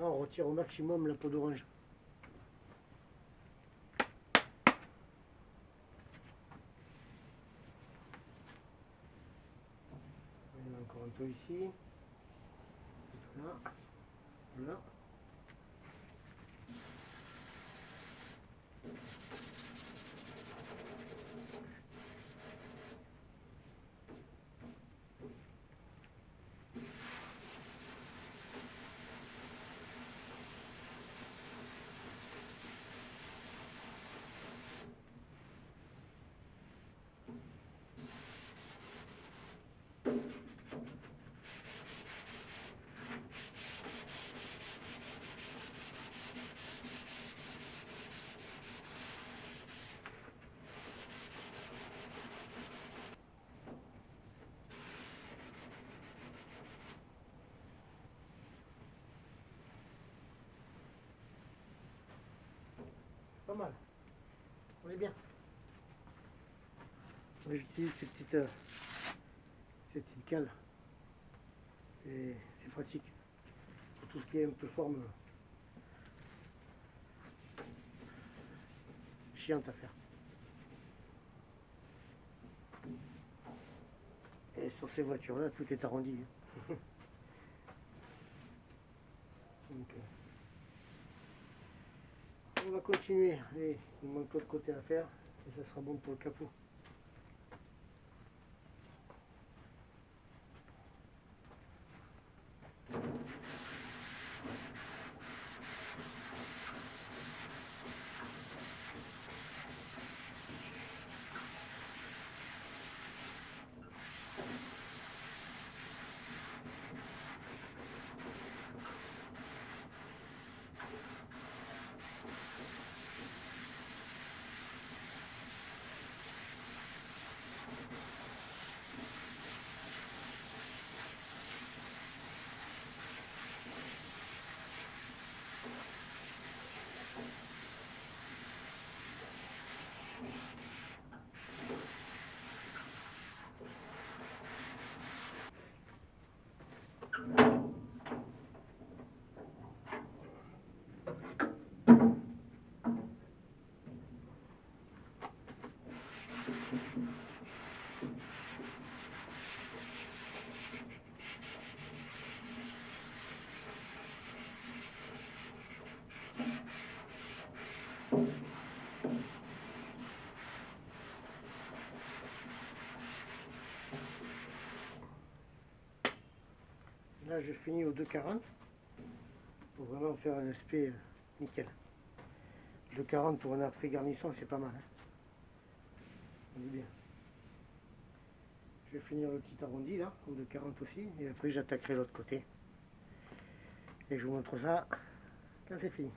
Là, on retire au maximum la peau d'orange. Il y en a encore un peu ici. Là. Là. Pas mal. On est bien. J'utilise cette petite cale. Et c'est pratique. Pour tout ce qui est un peu forme chiante à faire. Et sur ces voitures-là, tout est arrondi. Donc, on va continuer. Allez, il manque l'autre côté à faire. Et ça sera bon pour le capot. Là, je finis au 2,40 pour vraiment faire un aspect nickel. 2,40 pour un après garnissant, c'est pas mal. Hein. On est bien. Je vais finir le petit arrondi là, au 2,40 aussi, et après j'attaquerai l'autre côté. Et je vous montre ça quand c'est fini.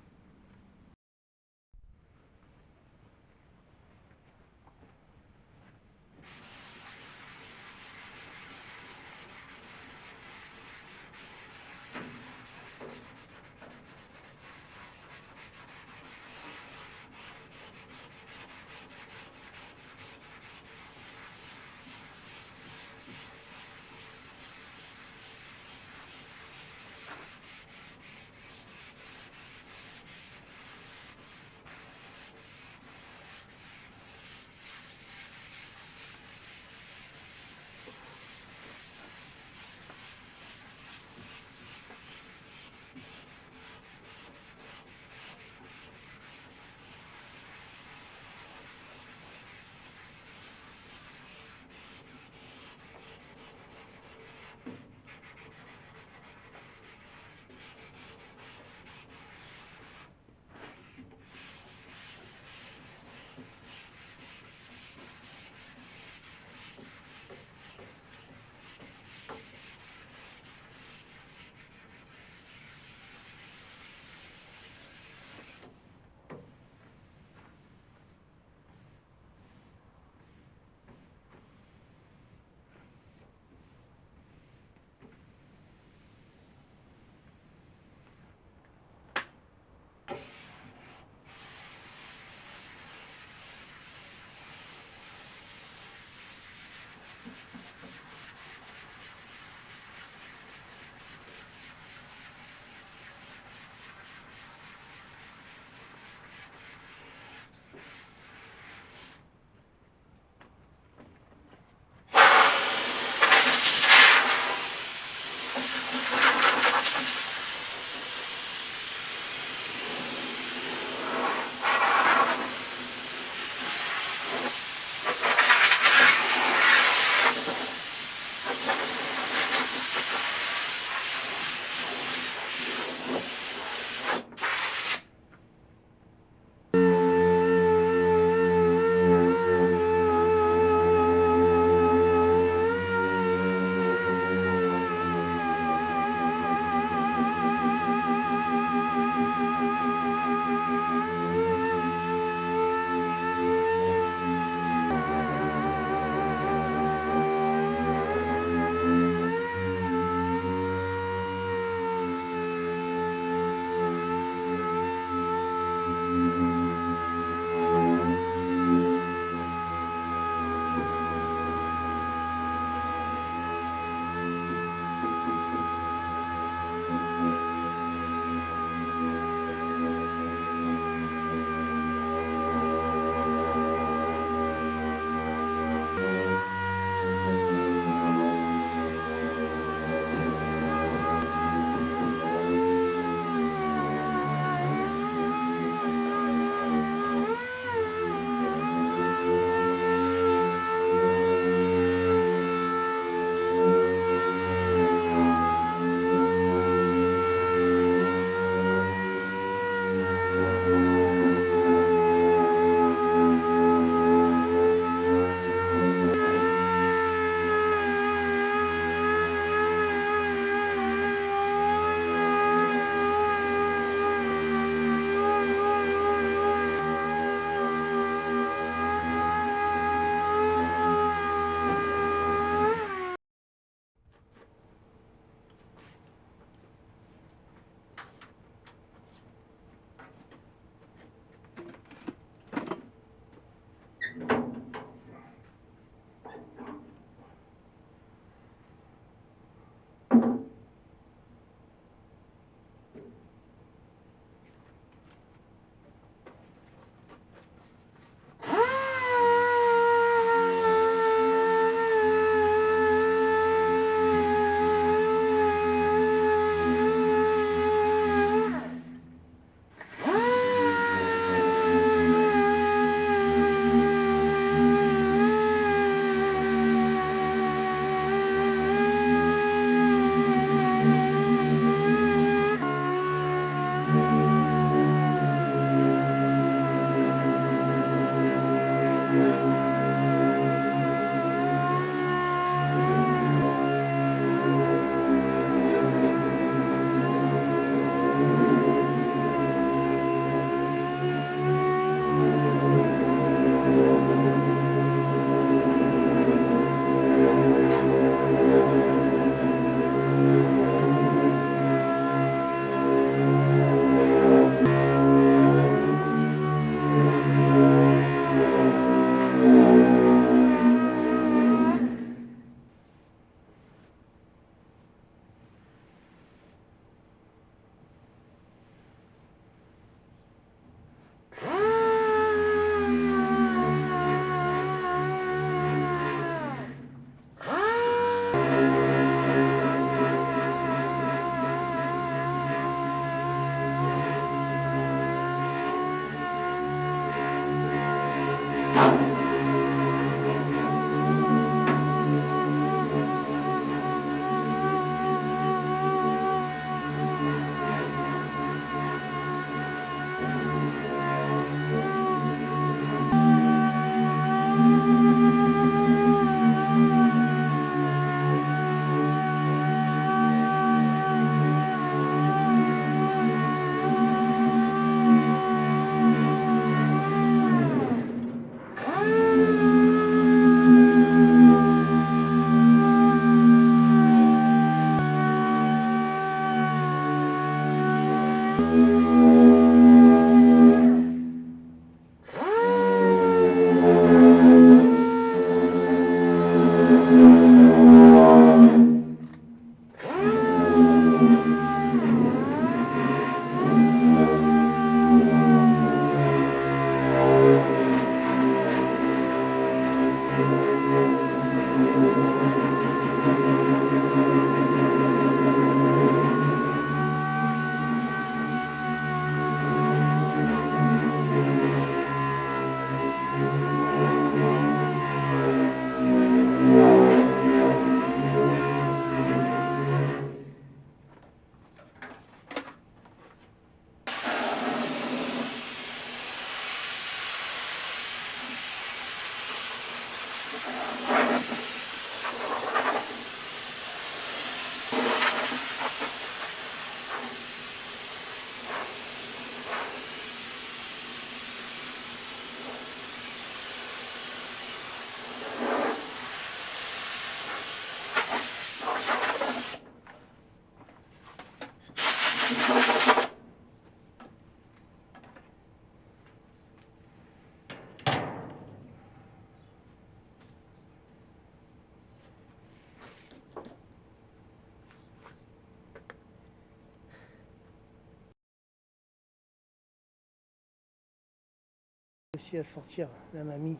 Réussi à sortir la mamie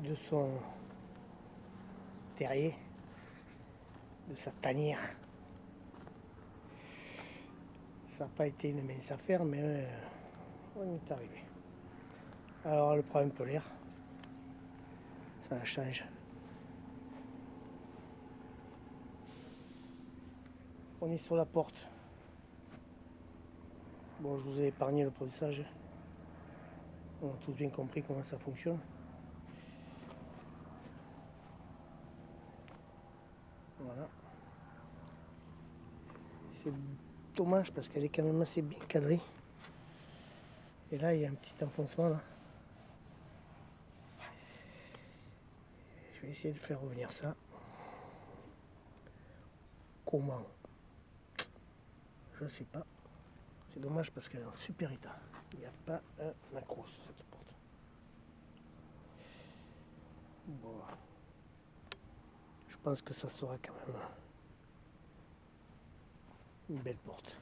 de son terrier, de sa tanière. Ça n'a pas été une mince affaire, mais on y est arrivé. Alors elle prend un peu l'air, ça la change. On est sur la porte. Bon, je vous ai épargné le processage. On a tous bien compris comment ça fonctionne. Voilà. C'est dommage parce qu'elle est quand même assez bien cadrée. Et là, il y a un petit enfoncement là. Je vais essayer de faire revenir ça. Comment? Je sais pas. C'est dommage parce qu'elle est en super état. Il n'y a pas un accroche sur cette porte. Bon. Je pense que ça sera quand même une belle porte.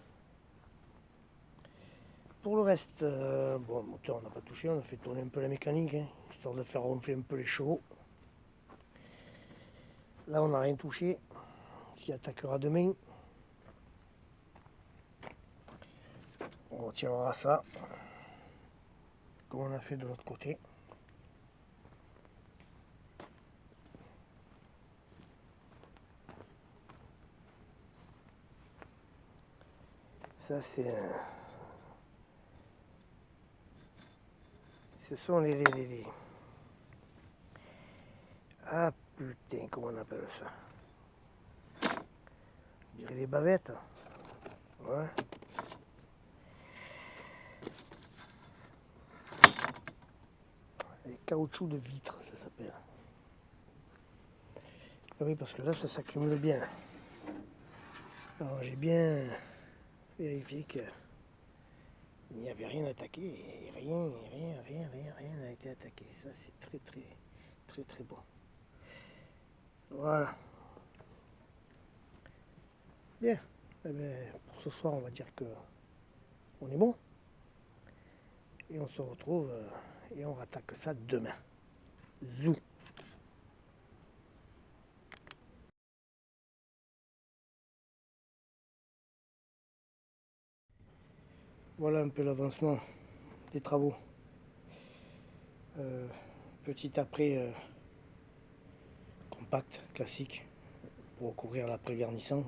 Pour le reste, bon, le moteur on n'a pas touché, on a fait tourner un peu la mécanique, hein, histoire de faire ronfler un peu les chevaux. Là on n'a rien touché, qui attaquera demain. On retirera ça, comme on a fait de l'autre côté. Ça c'est... ce sont les... Ah putain, comment on appelle ça? Je dirais les bavettes. Ouais. Les caoutchoucs de vitre, ça s'appelle. Ah oui, parce que là, ça s'accumule bien. Alors j'ai bien vérifié qu'il n'y avait rien attaqué. Et rien n'a été attaqué. Ça, c'est très bon. Voilà. Bien. Eh bien, pour ce soir, on va dire que on est bon. Et on se retrouve et on rattaque ça demain. Zou. Voilà un peu l'avancement des travaux. Petit après compact, classique, pour recouvrir l'après-garnissant.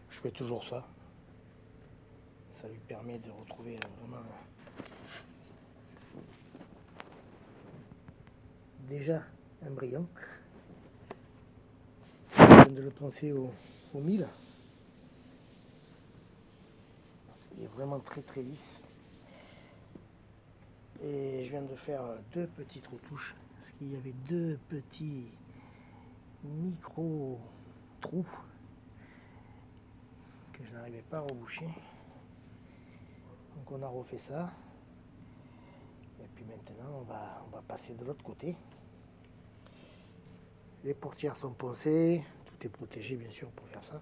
Je fais toujours ça. Ça lui permet de retrouver vraiment déjà un brillant. Je viens de le penser au 1000. Il est vraiment très lisse. Et je viens de faire deux petites retouches parce qu'il y avait deux petits micro trous que je n'arrivais pas à reboucher. Donc on a refait ça. Et puis maintenant on va passer de l'autre côté. Les portières sont poncées, tout est protégé bien sûr pour faire ça.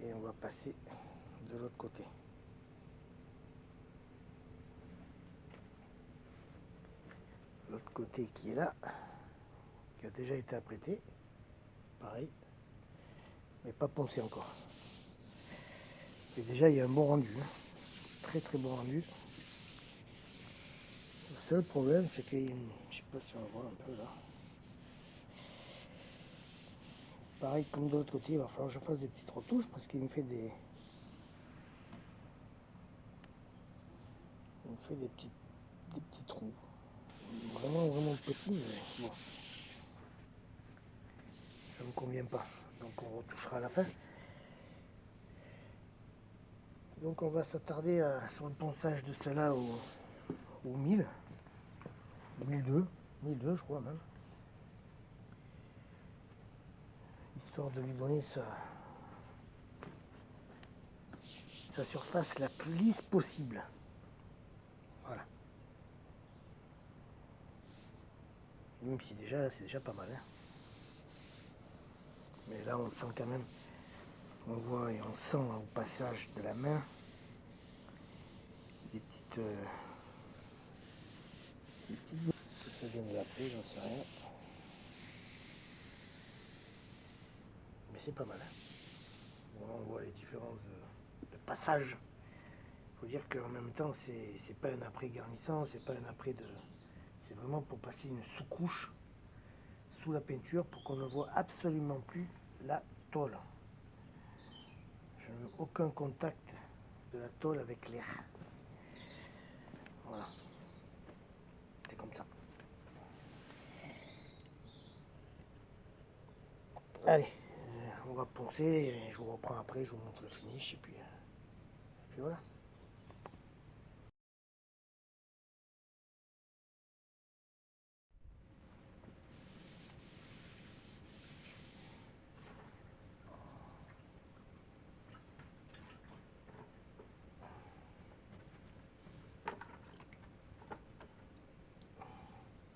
Et on va passer de l'autre côté. côté qui est là, qui a déjà été apprêté, pareil, mais pas poncé encore. Et déjà il y a un bon rendu, hein. Très très bon rendu. Le seul problème c'est que, je sais pas si on voit un peu là, pareil comme de l'autre côté, il va falloir que je fasse des petites retouches parce qu'il me fait des petits trous. Vraiment petits, mais bon, ça ne me convient pas. Donc on retouchera à la fin. Donc on va s'attarder sur le ponçage de celle-là au 1000, 1002, 1002 je crois même. Histoire de lui donner sa surface la plus lisse possible. Voilà. Même si déjà c'est déjà pas mal, hein. Mais là on sent quand même, on voit et on sent au passage de la main des petites que ça vient de la plaie, j'en sais rien. Mais c'est pas mal, hein. Bon, on voit les différences de passage. Il faut dire qu'en même temps c'est pas un après garnissant, c'est pas un après de. C'est vraiment pour passer une sous-couche sous la peinture pour qu'on ne voit absolument plus la tôle. Je ne veux aucun contact de la tôle avec l'air. Voilà. C'est comme ça. Allez, on va poncer et je vous reprends après, je vous montre le finish et puis voilà.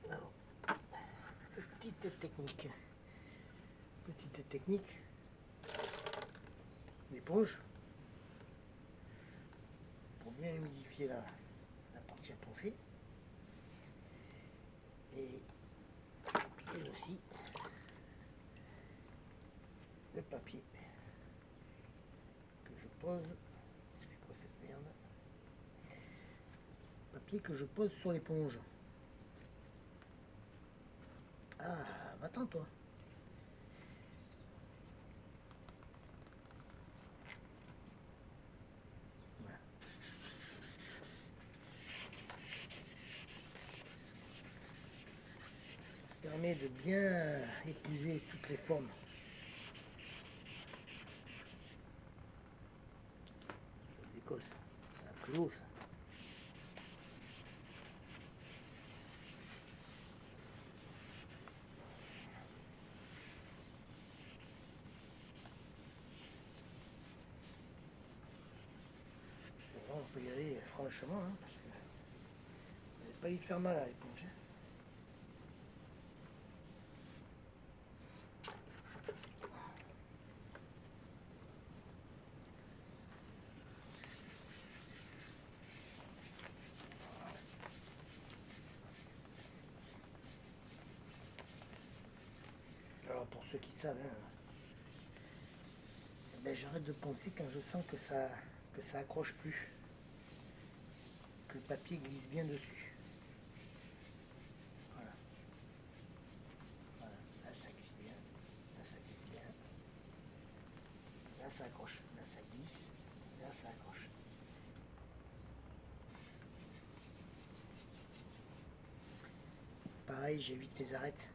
Alors, petite technique, l'éponge, pour bien humidifier la partie à poncer. Et aussi le papier que je pose. C'est quoi cette merde? Papier que je pose sur l'éponge. Ah, va-t'en toi. Voilà. Ça permet de bien épouser toutes les formes. Ça décolle ça. C'est un plus haut ça. Bon, on peut y aller franchement, hein, parce que vous n'allez pas y faire mal à l'éponge. Hein. Alors pour ceux qui savent, hein, ben, j'arrête de poncer quand je sens que ça accroche plus, que le papier glisse bien dessus. Voilà, voilà. Là ça glisse bien, là ça glisse bien, là ça accroche, là ça glisse, là ça accroche. Pareil, j'évite les arêtes,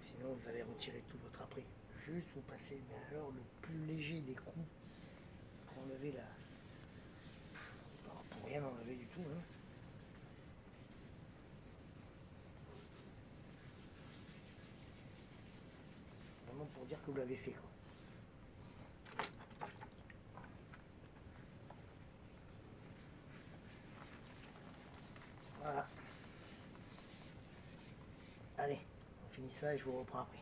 sinon vous allez retirer tout votre après. Juste vous passez, mais alors le plus léger des coups pour enlever la. Alors, pour rien enlever du tout, hein. Vraiment pour dire que vous l'avez fait quoi. Voilà. Allez, on finit ça et je vous reprends après.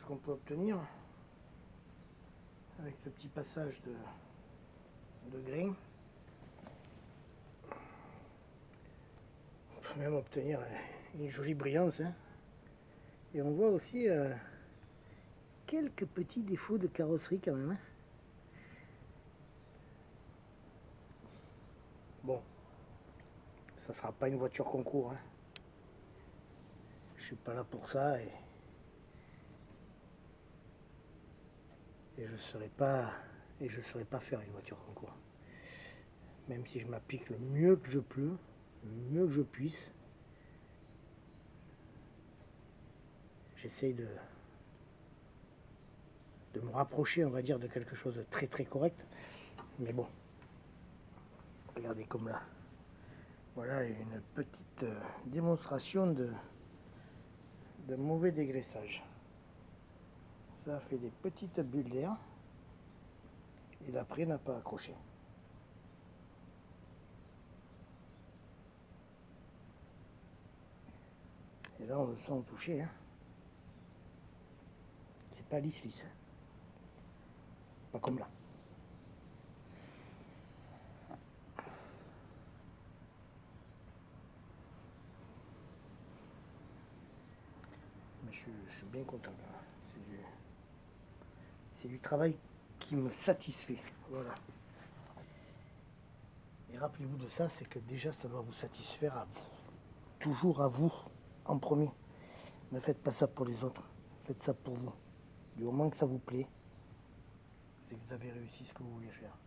qu'on peut obtenir avec ce petit passage de grain. On peut même obtenir une jolie brillance, hein. Et on voit aussi quelques petits défauts de carrosserie quand même, hein. Bon, ça sera pas une voiture concours, hein. Je suis pas là pour ça et je saurais pas faire une voiture concours. Même si je m'applique le mieux que je peux, le mieux que je puisse, j'essaye de me rapprocher, on va dire, de quelque chose de très très correct. Mais bon, regardez comme là. Voilà une petite démonstration de mauvais dégraissage. Ça a fait des petites bulles d'air et l'après n'a pas accroché. Et là on le sent toucher, hein. C'est pas lisse lisse, hein. Pas comme là. Mais je suis bien content. C'est du travail qui me satisfait. Voilà. Et rappelez-vous de ça, c'est que déjà ça doit vous satisfaire à vous. Toujours à vous en premier. Ne faites pas ça pour les autres. Faites ça pour vous. Du moment que ça vous plaît, c'est que vous avez réussi ce que vous voulez faire.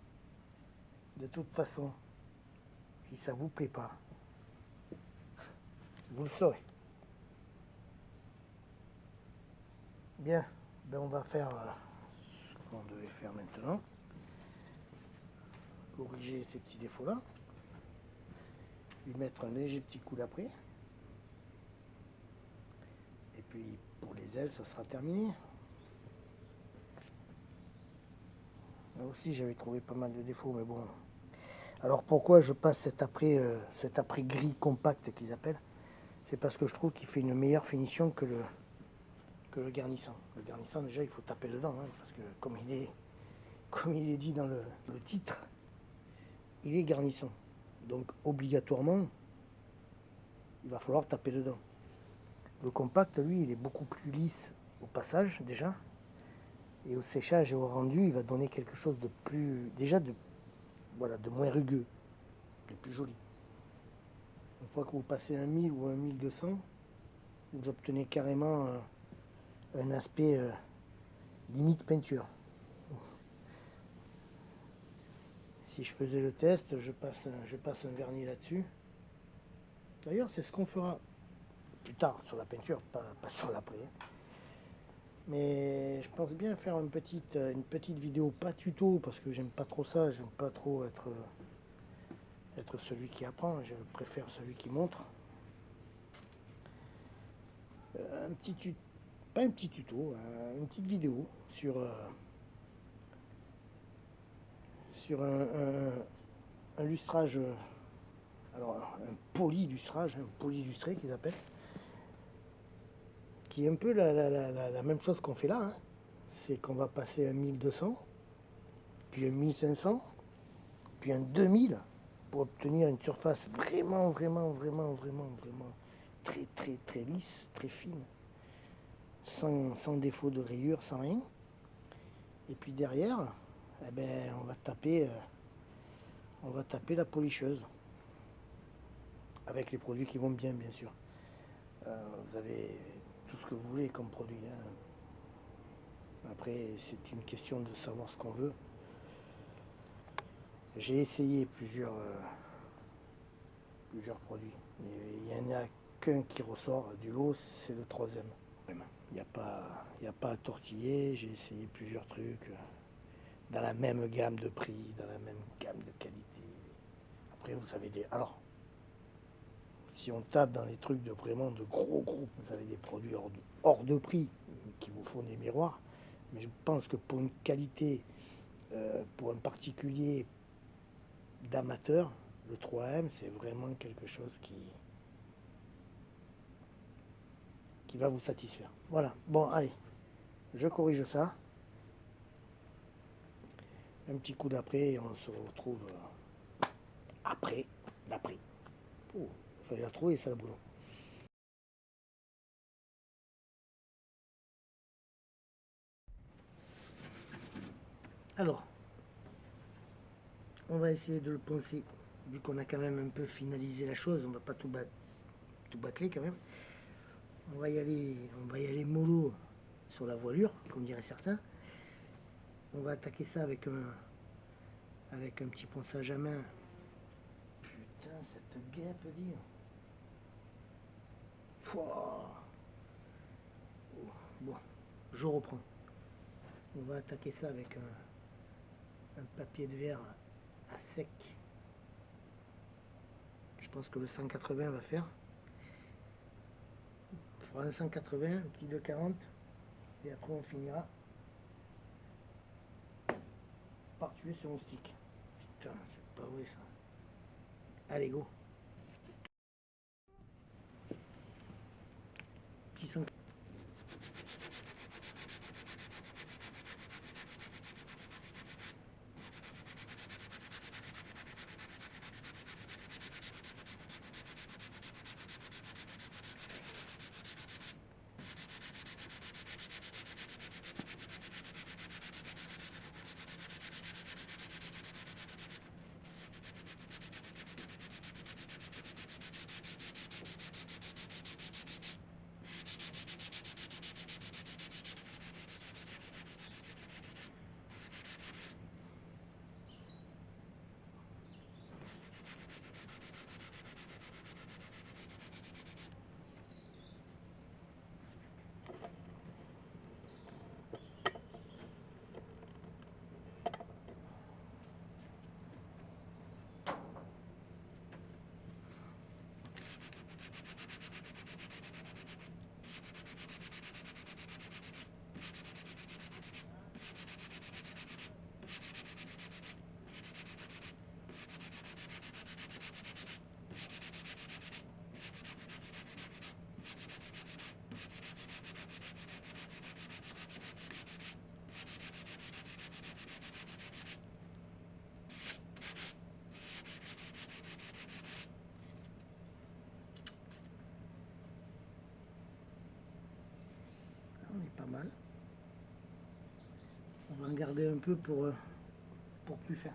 De toute façon, si ça vous plaît pas, vous le saurez. Bien, ben on va faire ce qu'on devait faire maintenant. Corriger ces petits défauts-là. Lui mettre un léger petit coup d'après. Et puis pour les ailes, ça sera terminé. Là aussi, j'avais trouvé pas mal de défauts, mais bon. Alors pourquoi je passe cet après gris compact qu'ils appellent? C'est parce que je trouve qu'il fait une meilleure finition que le garnissant. Le garnissant, déjà, il faut taper dedans, hein, parce que comme il est dit dans le titre, il est garnissant. Donc obligatoirement, il va falloir taper dedans. Le compact, lui, il est beaucoup plus lisse au passage déjà. Et au séchage et au rendu, il va donner quelque chose de plus, déjà de moins rugueux, de plus joli. Une fois que vous passez un 1000 ou un 1200, vous obtenez carrément un aspect limite peinture. Si je faisais le test, je passe un vernis là-dessus. D'ailleurs, c'est ce qu'on fera plus tard sur la peinture, pas sur l'après. Mais je pense bien faire une petite vidéo, pas tuto, parce que j'aime pas trop ça, j'aime pas trop être celui qui apprend, je préfère celui qui montre. Pas un petit tuto, une petite vidéo sur un lustrage, alors un polylustrage, un polylustré qu'ils appellent, qui est un peu la même chose qu'on fait là, hein. C'est qu'on va passer un 1200, puis un 1500, puis un 2000 pour obtenir une surface vraiment très très très lisse, très fine, sans défaut de rayures, sans rien. Et puis derrière, eh ben, on va taper la policheuse avec les produits qui vont bien, bien sûr. Vous avez tout ce que vous voulez comme produit, hein. Après, c'est une question de savoir ce qu'on veut. J'ai essayé plusieurs produits, mais il n'y en a qu'un qui ressort du lot, c'est le troisième. Il n'y a pas à tortiller. J'ai essayé plusieurs trucs dans la même gamme de prix, dans la même gamme de qualité. Après, vous avez alors, si on tape dans les trucs de vraiment de gros groupes, vous avez des produits hors de prix qui vous font des miroirs. Mais je pense que pour une qualité, pour un particulier d'amateur, le 3M, c'est vraiment quelque chose qui va vous satisfaire. Voilà, bon, allez, Je corrige ça. Un petit coup d'après et on se retrouve après l'après. Oh, il fallait la trouver ça, le boulot. Alors, on va essayer de le poncer. Vu qu'on a quand même un peu finalisé la chose, on va pas tout bâcler quand même. On va y aller mollo sur la voilure, comme diraient certains. On va attaquer ça avec un petit ponçage à main. Putain, cette guêpe, dire. Bon, je reprends. On va attaquer ça avec un papier de verre à sec. Je pense que le 180 va faire. On fera un 180, un petit 240. Et après on finira par tuer sur mon stick. Putain, c'est pas vrai ça. Allez, go. Petit 100. On est pas mal. On va en garder un peu pour plus faire.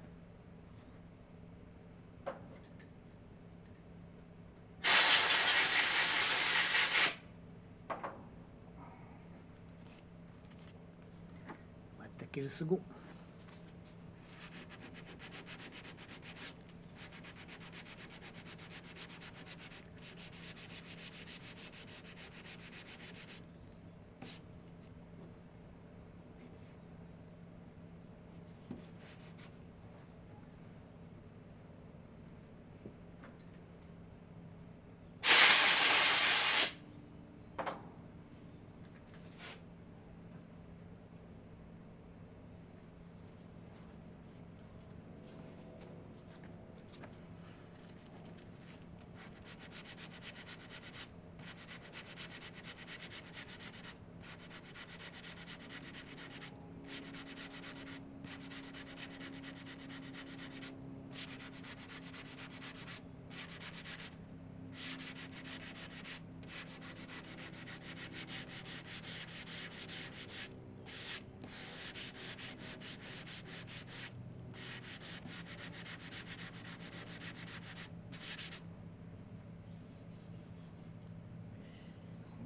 On va attaquer le second.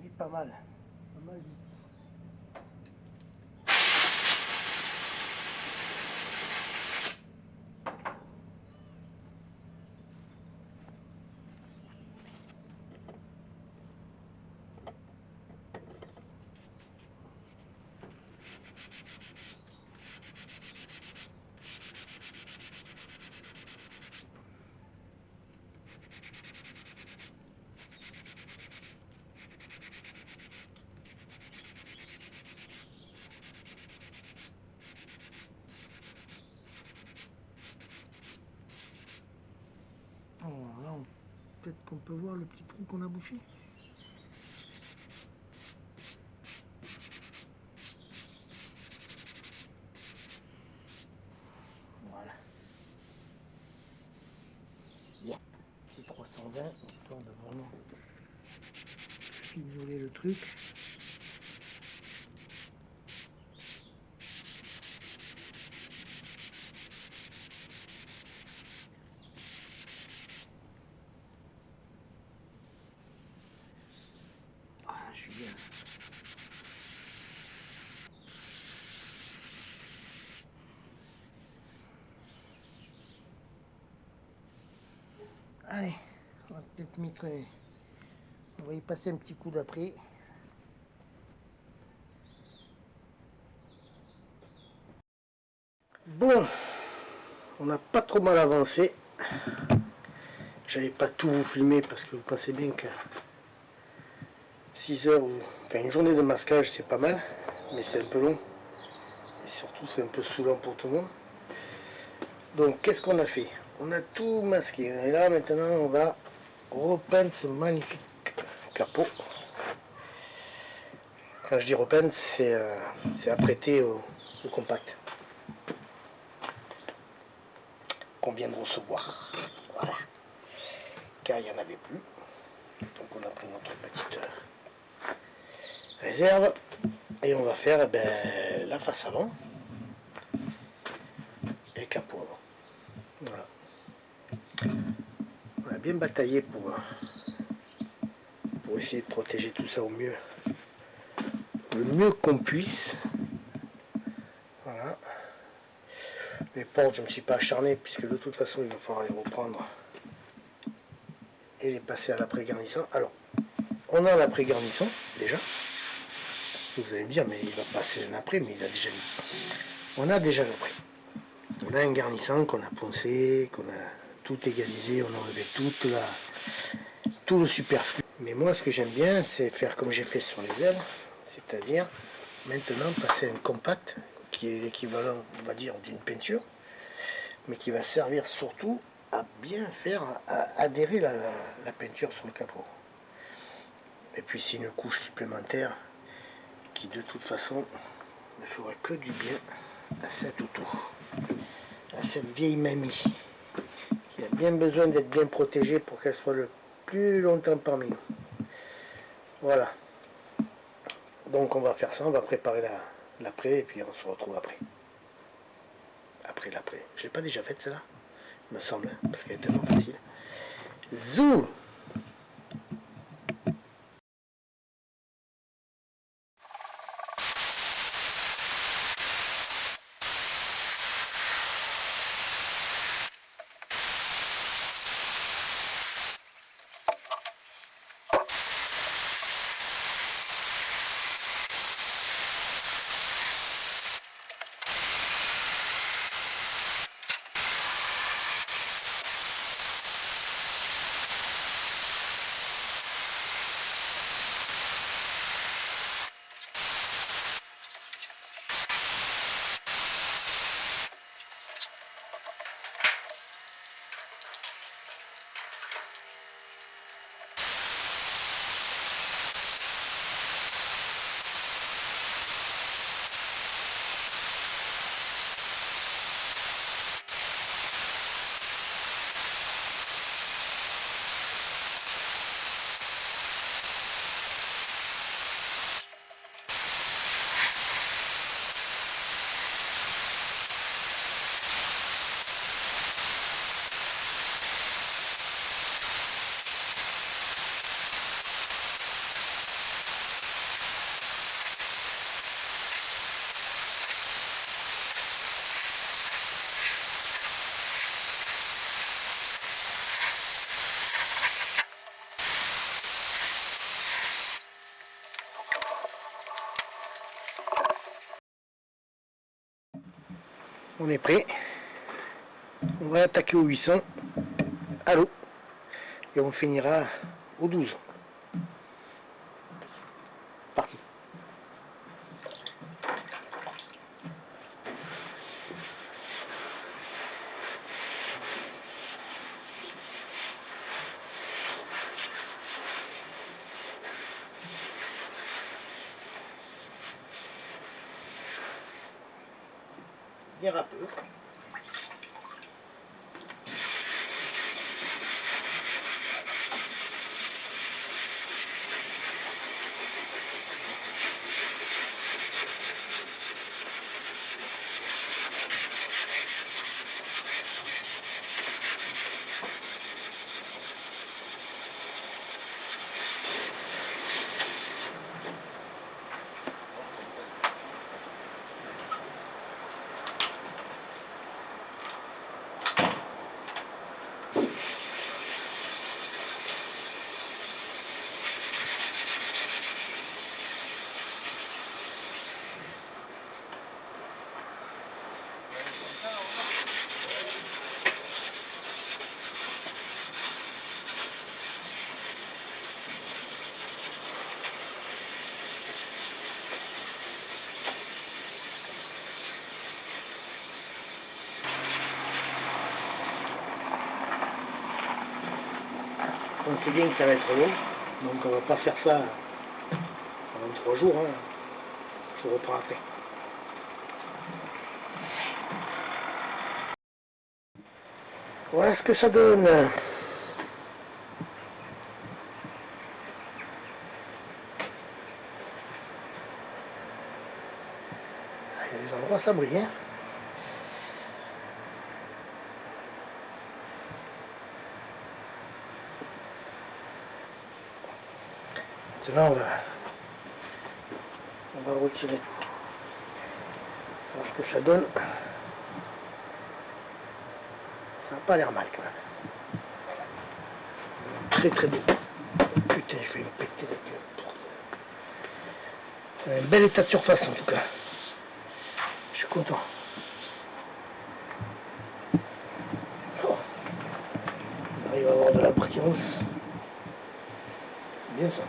On est pas mal. Pas mal du tout. Alors là, peut-être qu'on peut voir le petit trou qu'on a bouché. truc. Ah, je suis bien. Allez, on va peut-être mettre... On va y passer un petit coup d'après. Bon, on n'a pas trop mal avancé. J'allais pas tout vous filmer parce que vous pensez bien que 6 heures, enfin une journée de masquage c'est pas mal, mais c'est un peu long. Et surtout c'est un peu saoulant pour tout le monde. Donc qu'est-ce qu'on a fait? On a tout masqué. Et là maintenant on va repeindre ce magnifique capot. Quand je dis repeindre, c'est apprêter au compact qu'on vient de recevoir. Voilà. Car il n'y en avait plus. Donc on a pris notre petite réserve. Et on va faire la face avant et le capot avant. Voilà. On a bien bataillé pour essayer de protéger tout ça au mieux. Le mieux qu'on puisse. Voilà. Les portes, je ne me suis pas acharné puisque de toute façon il va falloir les reprendre et les passer à l'après-garnissant. Alors, on a l'après-garnissant déjà. Vous allez me dire, mais il va passer un après, mais il a déjà mis. On a déjà l'après. On a un garnissant qu'on a poncé, qu'on a tout égalisé, on a enlevé tout le superflu. Mais moi, ce que j'aime bien, c'est faire comme j'ai fait sur les ailes, c'est-à-dire maintenant passer un compact qui est l'équivalent, on va dire, d'une peinture, mais qui va servir surtout à bien faire adhérer la peinture sur le capot. Et puis c'est une couche supplémentaire qui de toute façon ne fera que du bien à cet auto, à cette vieille mamie qui a bien besoin d'être bien protégée pour qu'elle soit le plus longtemps parmi nous. Voilà. Donc on va faire ça, on va préparer l'après et puis on se retrouve après. Après l'après. Je l'ai pas déjà faite celle-là, il me semble, parce qu'elle est tellement facile. Zou! On est prêt. On va attaquer au 800 à l'eau et on finira au 12. Parti. Bien râpeux. on sait bien que ça va être long, donc on va pas faire ça pendant 3 jours, hein. Je vous reprends après. Voilà ce que ça donne. Il y a des endroits ça brille, hein. Maintenant on va le retirer. Alors ce que ça donne, ça n'a pas l'air mal quand même. Très très beau. Putain, je vais me péter la gueule. Un bel état de surface en tout cas. Je suis content. Oh, on arrive à avoir de la brillance. Bien ça.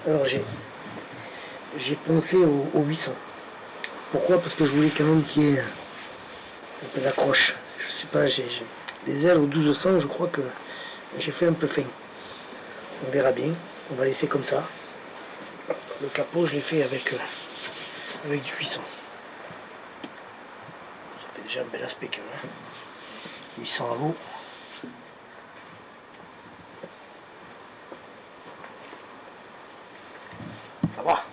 Alors j'ai pensé au 800. Pourquoi? Parce que je voulais quand même qu'il y ait un peu d'accroche. Je sais pas, j'ai les ailes au 1200, je crois que j'ai fait un peu fin. On verra bien. On va laisser comme ça. Le capot, je l'ai fait avec du 800. Ça fait déjà un bel aspect quand même. 800 à l'eau. Ça va.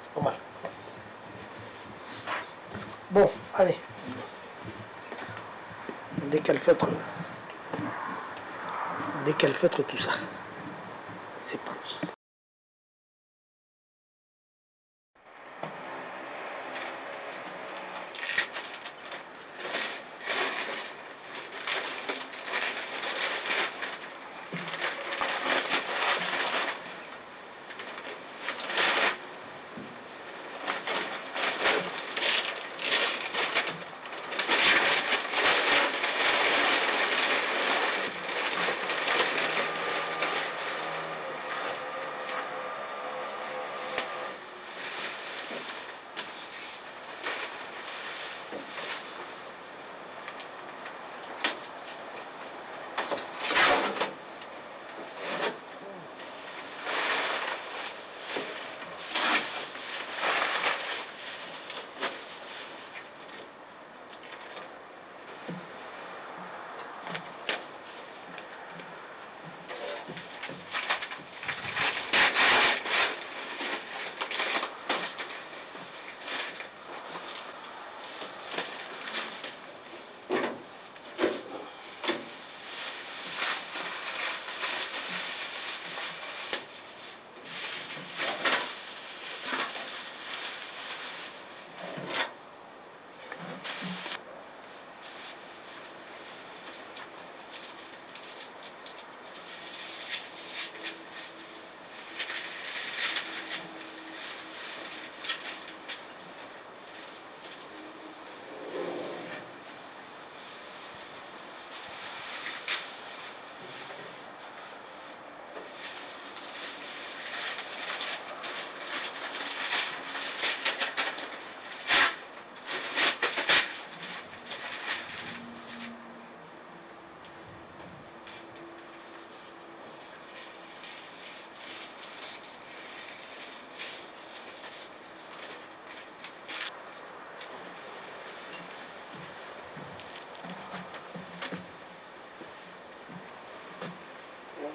C'est pas mal. Bon, allez. On décalfeutre tout ça. C'est parti.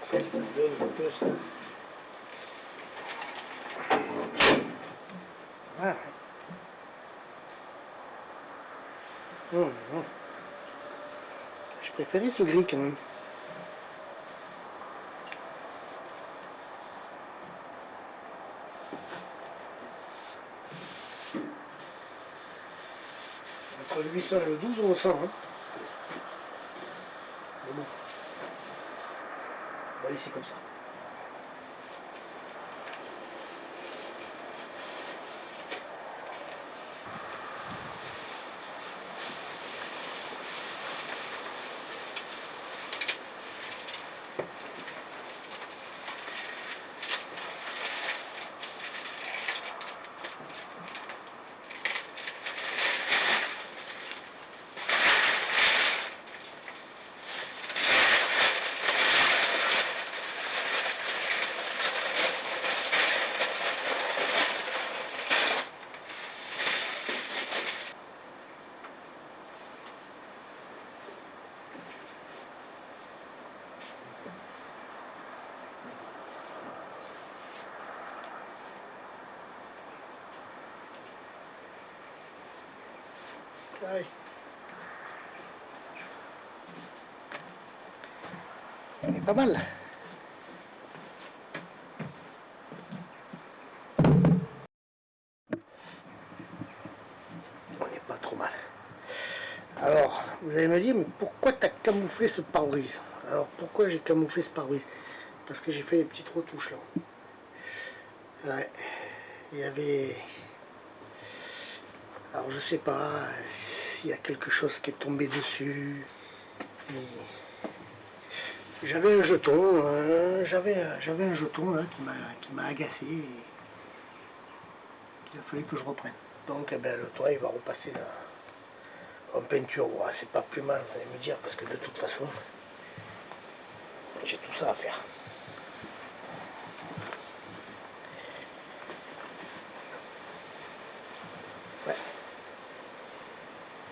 Ça donne un peu ça. Ah. Je préférais ce gris quand même. Entre le 800 et le 12, on le sent. Hein. Mais bon, on va laisser comme ça. Allez. On est pas mal. On n'est pas trop mal. Alors, vous allez me dire, mais pourquoi tu as camouflé ce pare-brise? Alors, pourquoi j'ai camouflé ce pare-brise? Parce que j'ai fait des petites retouches là. Ouais. Il y avait... Alors, je sais pas s'il y a quelque chose qui est tombé dessus. J'avais un jeton, j'avais un jeton là qui m'a agacé et qu'il a fallu que je reprenne. Donc eh ben, le toit il va repasser en peinture. Ouais, c'est pas plus mal, vous allez me dire, parce que de toute façon j'ai tout ça à faire. Ouais.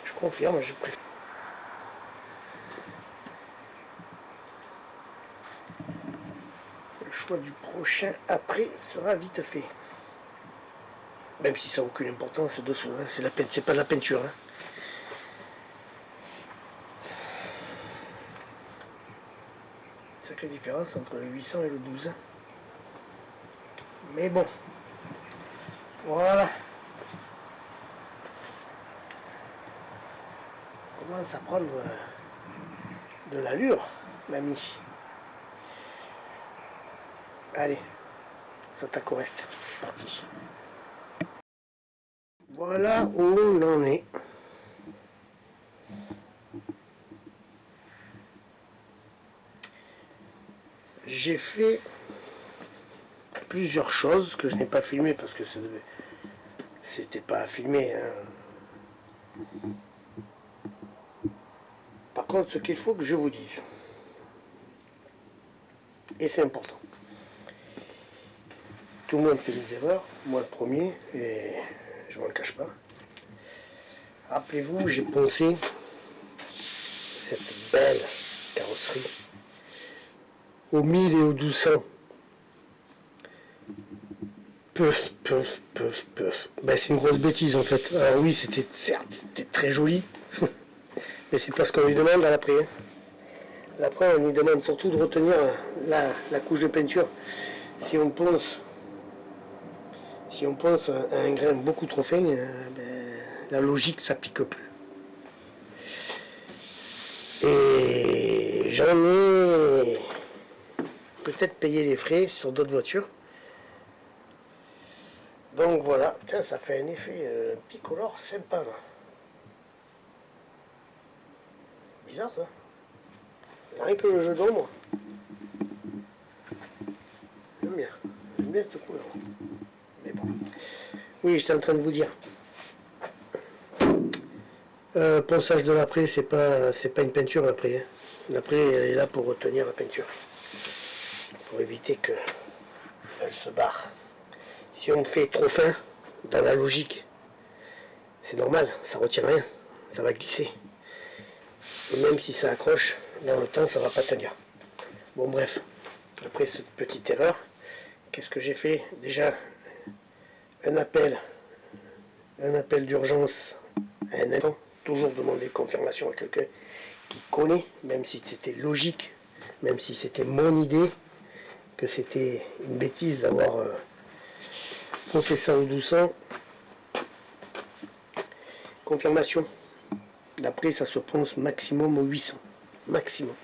Je confirme, je préfère. Le choix du prochain après sera vite fait. Même si ça n'a aucune importance dessous, hein. C'est pas de la peinture. Hein. Sacrée différence entre le 800 et le 12. Mais bon, voilà. On commence à prendre de l'allure, l'ami. Allez, Santa Coreste, c'est parti. Voilà où on en est. J'ai fait plusieurs choses que je n'ai pas filmées parce que c'était pas à filmer. Hein. Par contre, ce qu'il faut que je vous dise, et c'est important, tout le monde fait des erreurs, moi le premier, et je ne m'en cache pas. Rappelez-vous, j'ai poncé cette belle carrosserie au 1000 et au 1200. Peuf, peuf, peuf, peuf. Ben, c'est une grosse bêtise en fait. Alors oui, c'était très joli, mais c'est parce qu'on lui demande à l'après. Hein. Après, on lui demande surtout de retenir la couche de peinture. Si on ponce un grain beaucoup trop fin, ben, la logique s'applique plus. Et j'en ai peut-être payé les frais sur d'autres voitures. Donc voilà, putain, ça fait un effet picolore sympa là. Bizarre ça. Rien que le jeu d'ombre. J'aime bien cette couleur. Mais bon. Oui, j'étais en train de vous dire. Ponçage de l'après, c'est pas une peinture l'après. Hein. L'après, elle est là pour retenir la peinture. Pour éviter qu'elle se barre. Si on fait trop fin, dans la logique, c'est normal, ça retient rien. Ça va glisser. Et même si ça accroche, dans le temps, ça va pas tenir. Bon bref, après cette petite erreur, qu'est-ce que j'ai fait? Déjà, un appel d'urgence à un agent, toujours demander confirmation à quelqu'un qui connaît, même si c'était logique, même si c'était mon idée, que c'était une bêtise d'avoir fait ça au 1200. Confirmation. D'après, ça se ponce maximum au 800. Maximum.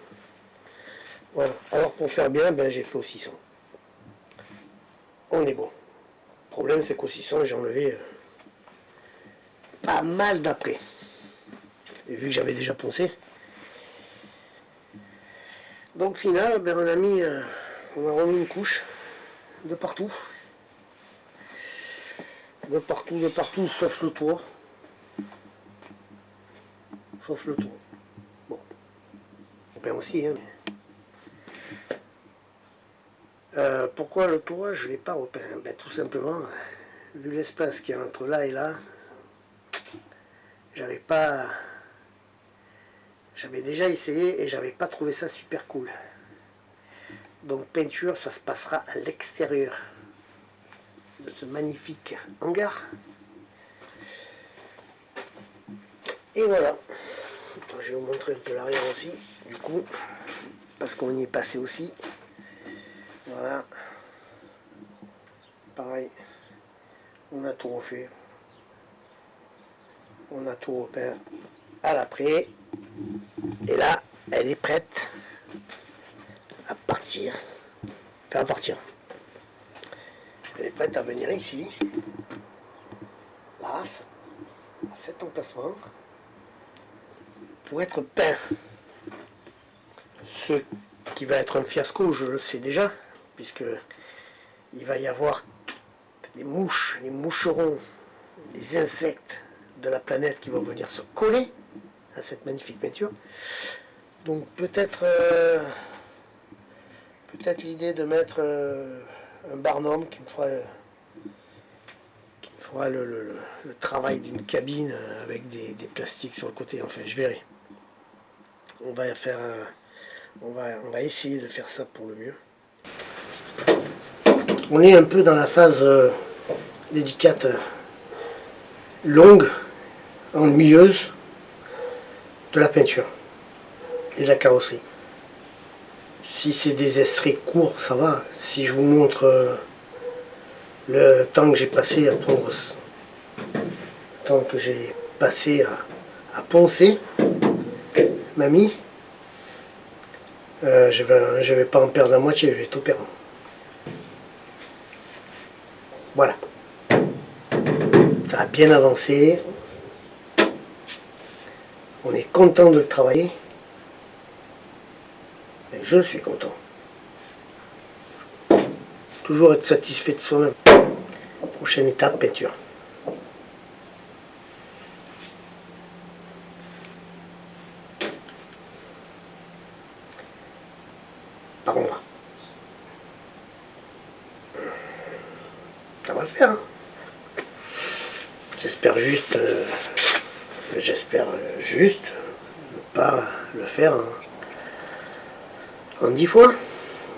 Voilà. Alors pour faire bien, ben, j'ai fait au 600. On est bon. Le problème, c'est qu'au 600, j'ai enlevé pas mal d'après. Et vu que j'avais déjà poncé. Donc final, ben, on a remis une couche de partout. De partout, sauf le toit. Sauf le toit. Bon. On peint aussi, hein. Pourquoi le toit, je ne l'ai pas repeint? Ben, tout simplement, vu l'espace qu'il y a entre là et là, j'avais déjà essayé et j'avais pas trouvé ça super cool. Donc peinture, ça se passera à l'extérieur de ce magnifique hangar. Et voilà. Je vais vous montrer un peu l'arrière aussi, du coup, parce qu'on y est passé aussi. Voilà. Pareil, on a tout refait. On a tout repeint à l'après. Et là, elle est prête à partir. Enfin, à partir. Elle est prête à venir ici. Là, à cet emplacement. Pour être peint. Ce qui va être un fiasco, je le sais déjà, puisque il va y avoir les mouches, les moucherons, les insectes de la planète qui vont venir se coller à cette magnifique peinture. Donc peut-être l'idée de mettre un barnum qui me fera le travail d'une cabine avec des plastiques sur le côté. Enfin, je verrai. On va faire on va essayer de faire ça pour le mieux. On est un peu dans la phase délicate, longue, ennuyeuse de la peinture et de la carrosserie. Si c'est des extraits courts, ça va. Si je vous montre le temps que j'ai passé à pondre, le temps que j'ai passé à poncer, mamie, je vais pas en perdre la moitié, je vais tout perdre. Voilà. Ça a bien avancé. On est content de le travailler. Et je suis content. Toujours être satisfait de soi-même. Prochaine étape, peinture. Par ombre. Ça va le faire. Hein. J'espère juste ne pas le faire en 10 fois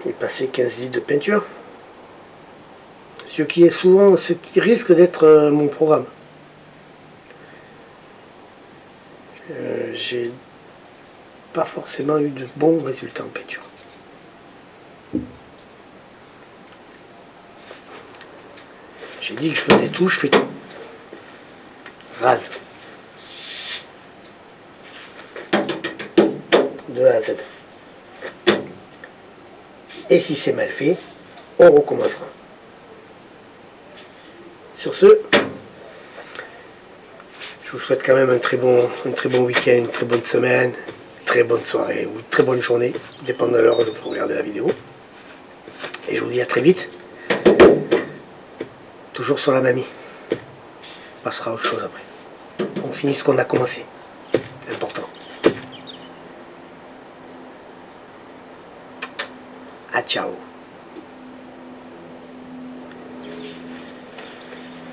et passer 15 litres de peinture. Ce qui risque d'être mon programme. J'ai pas forcément eu de bons résultats en peinture. J'ai dit que je faisais tout, je fais tout. Rase. De A à Z. Et si c'est mal fait, on recommencera. Sur ce, je vous souhaite quand même un très bon week-end, une très bonne semaine, une très bonne soirée ou une très bonne journée, dépendant de l'heure où vous regardez la vidéo. Et je vous dis à très vite. Toujours sur la mamie. On passera à autre chose après. On finit ce qu'on a commencé. Important. Ah, ciao.